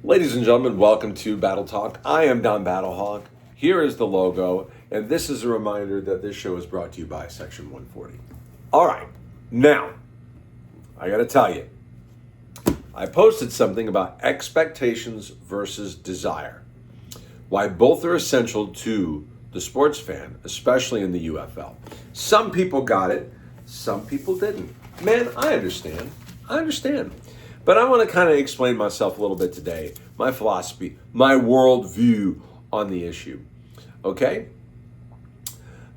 Ladies and gentlemen, welcome to Battle Talk. I am Don Battlehawk. Here is the logo, and this is a reminder that this show is brought to you by Section 140. All right, now, I got to tell you, I posted something about expectations versus desire. Why both are essential to the sports fan, especially in the UFL. Some people got it, some people didn't. Man, I understand. But I want to kind of explain myself a little bit today, my philosophy, my worldview on the issue. Okay?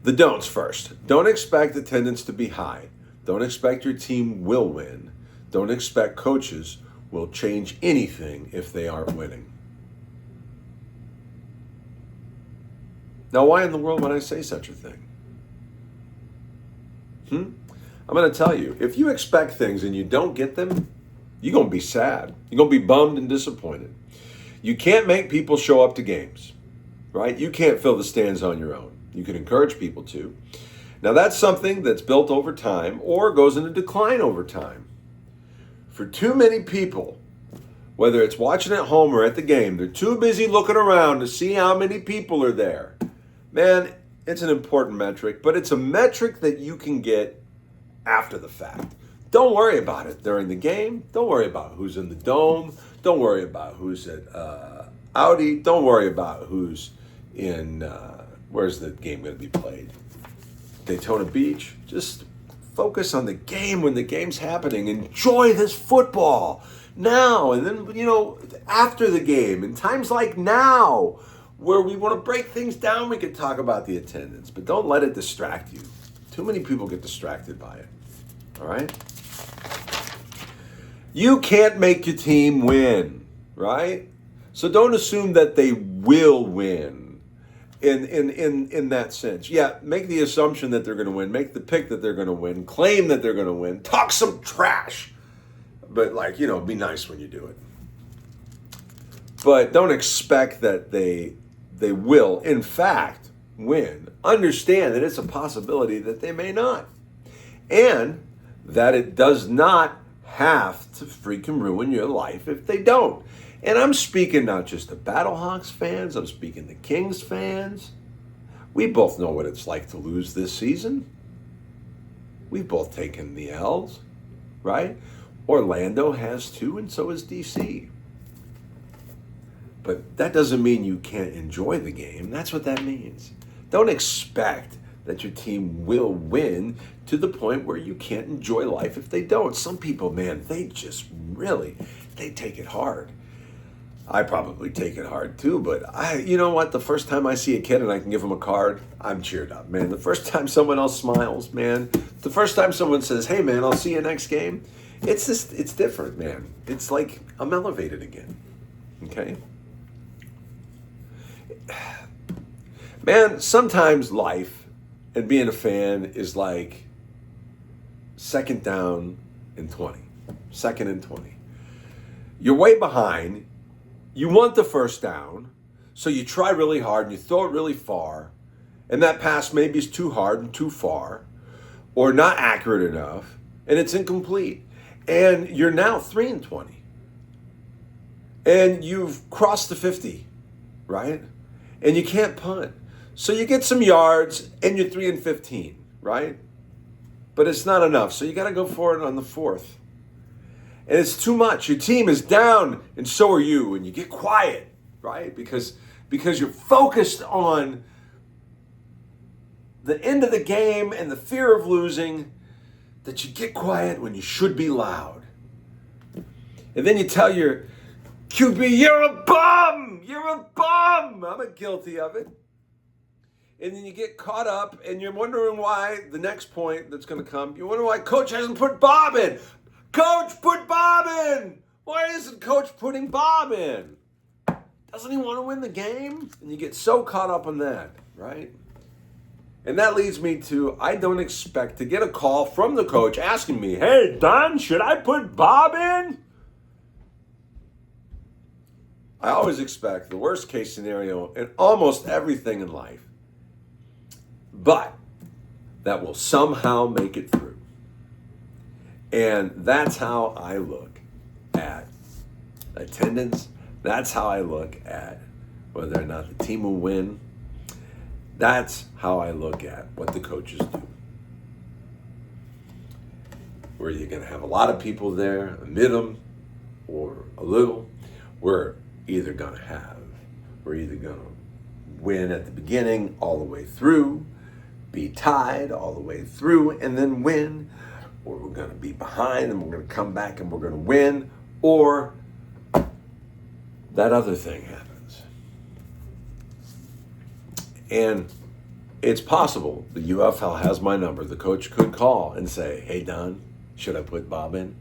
The don'ts first. Don't expect attendance to be high. Don't expect your team will win. Don't expect coaches will change anything if they aren't winning. Now, why in the world would I say such a thing? I'm going to tell you, if you expect things and you don't get them, you're going to be sad. You're going to be bummed and disappointed. You can't make people show up to games, right? You can't fill the stands on your own. You can encourage people to. Now, that's something that's built over time or goes into decline over time. For too many people, whether it's watching at home or at the game, they're too busy looking around to see how many people are there. Man, it's an important metric, but it's a metric that you can get after the fact. Don't worry about it during the game. Don't worry about who's in the Dome. Don't worry about who's at Audi. Don't worry about who's in, where's the game going to be played? Daytona Beach. Just focus on the game when the game's happening. Enjoy this football now. And then, after the game, in times like now, where we want to break things down, we can talk about the attendance. But don't let it distract you. Too many people get distracted by it. All right? You can't make your team win, right? So don't assume that they will win in that sense. Yeah, make the assumption that they're going to win. Make the pick that they're going to win. Claim that they're going to win. Talk some trash. But be nice when you do it. But don't expect that they will, in fact, win. Understand that it's a possibility that they may not. And that it does not have to freaking ruin your life if they don't. And I'm speaking not just to Battlehawks fans, I'm speaking to Kings fans. We both know what it's like to lose this season. We've both taken the L's, right? Orlando has too, and so has DC. But that doesn't mean you can't enjoy the game. That's what that means. Don't expect that your team will win to the point where you can't enjoy life if they don't. Some people, man, they take it hard. I probably take it hard too, but you know what? The first time I see a kid and I can give him a card, I'm cheered up, man. The first time someone else smiles, man. The first time someone says, hey, man, I'll see you next game. It's different, man. It's like I'm elevated again, okay? Man, sometimes life and being a fan is like second down and 20. Second and 20. You're way behind. You want the first down, so you try really hard and you throw it really far, and that pass maybe is too hard and too far, or not accurate enough, and it's incomplete. And you're now 3 and 20. And you've crossed the 50, right? And you can't punt. So you get some yards and you're 3 and 15, right? But it's not enough. So you got to go for it on the 4th. And it's too much. Your team is down and so are you. And you get quiet, right? Because you're focused on the end of the game and the fear of losing, that you get quiet when you should be loud. And then you tell your QB, you're a bum! You're a bum! I'm guilty of it. And then you get caught up and you're wondering why the next point that's going to come, you wonder why Coach hasn't put Bob in. Coach, put Bob in! Why isn't Coach putting Bob in? Doesn't he want to win the game? And you get so caught up on that, right? And that leads me to, I don't expect to get a call from the coach asking me, hey, Don, should I put Bob in? I always expect the worst case scenario in almost everything in life. But that will somehow make it through. And that's how I look at attendance, That's how I look at whether or not the team will win. That's how I look at what the coaches do. Were you going to have a lot of people there, a middle, or a little? We're either going to win at the beginning all the way through, be tied all the way through, and then win, or we're going to be behind and we're going to come back and we're going to win, or that other thing happens. And it's possible the UFL has my number. The coach could call and say, hey, Don, should I put Bob in?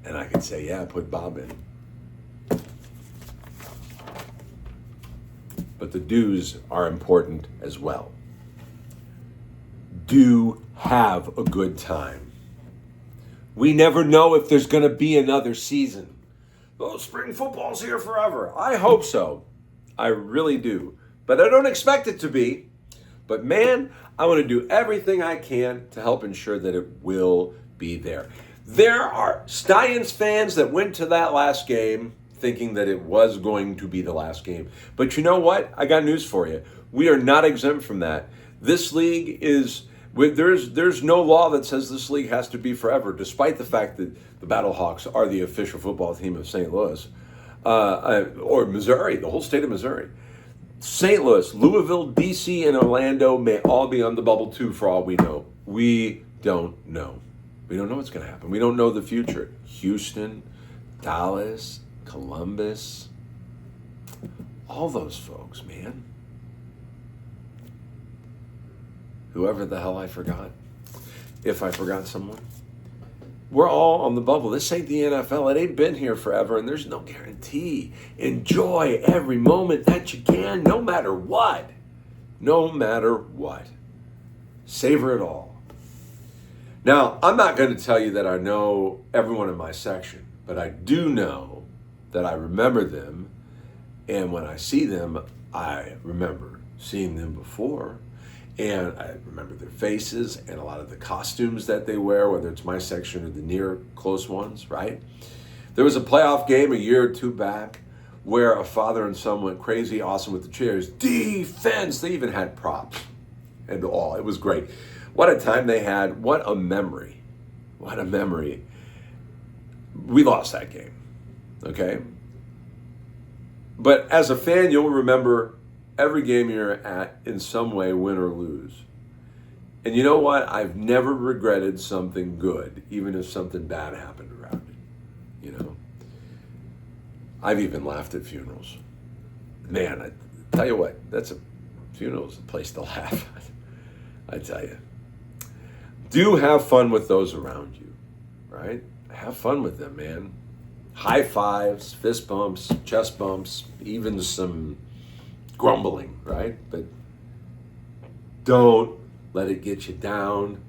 And I could say, yeah, put Bob in. But the do's are important as well. Do have a good time. We never know if there's going to be another season. Oh, spring football's here forever. I hope so. I really do. But I don't expect it to be. But man, I want to do everything I can to help ensure that it will be there. There are Stallions fans that went to that last game thinking that it was going to be the last game. But you know what? I got news for you. We are not exempt from that. This league is, there's no law that says this league has to be forever, despite the fact that the Battlehawks are the official football team of St. Louis, or Missouri, the whole state of Missouri. St. Louis, Louisville, D.C., and Orlando may all be on the bubble too, for all we know. We don't know. We don't know what's going to happen. We don't know the future. Houston, Dallas, Columbus, all those folks, man. Whoever the hell I forgot, if I forgot someone. We're all on the bubble. This ain't the NFL. It ain't been here forever, and there's no guarantee. Enjoy every moment that you can, no matter what. No matter what. Savor it all. Now, I'm not going to tell you that I know everyone in my section, but I do know that I remember them, and when I see them, I remember seeing them before. And I remember their faces and a lot of the costumes that they wear, whether it's my section or the near close ones, right? There was a playoff game a year or two back where a father and son went crazy, awesome with the cheers. Defense! They even had props and all. It was great. What a time they had. What a memory. What a memory. We lost that game, okay? But as a fan, you'll remember every game you're at in some way, win or lose. And you know what? I've never regretted something good, even if something bad happened around it. You know? I've even laughed at funerals. Man, I tell you what, funeral's a place to laugh. I tell you. Do have fun with those around you, right? Have fun with them, man. High fives, fist bumps, chest bumps, even some grumbling, right? But don't let it get you down.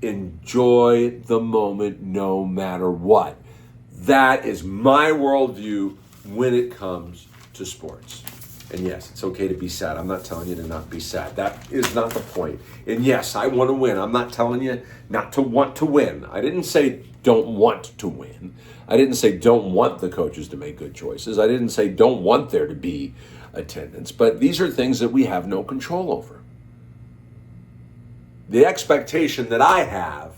Enjoy the moment no matter what. That is my worldview when it comes to sports. And yes, it's okay to be sad. I'm not telling you to not be sad. That is not the point. And yes, I want to win. I'm not telling you not to want to win. I didn't say don't want to win. I didn't say don't want the coaches to make good choices. I didn't say don't want there to be attendance. But these are things that we have no control over. The expectation that I have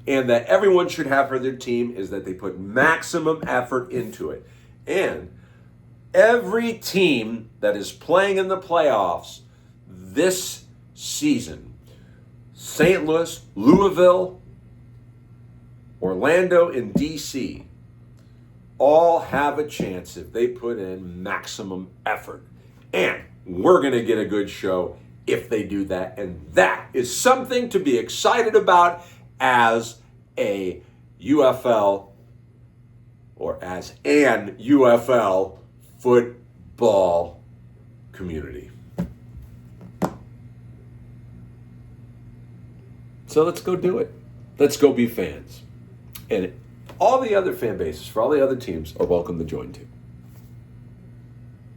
and that everyone should have for their team is that they put maximum effort into it. And every team that is playing in the playoffs this season, St. Louis, Louisville, Orlando, and D.C., all have a chance if they put in maximum effort. And we're going to get a good show if they do that. And that is something to be excited about as a UFL or as an UFL football community. So let's go do it. Let's go be fans. And all the other fan bases for all the other teams are welcome to join too.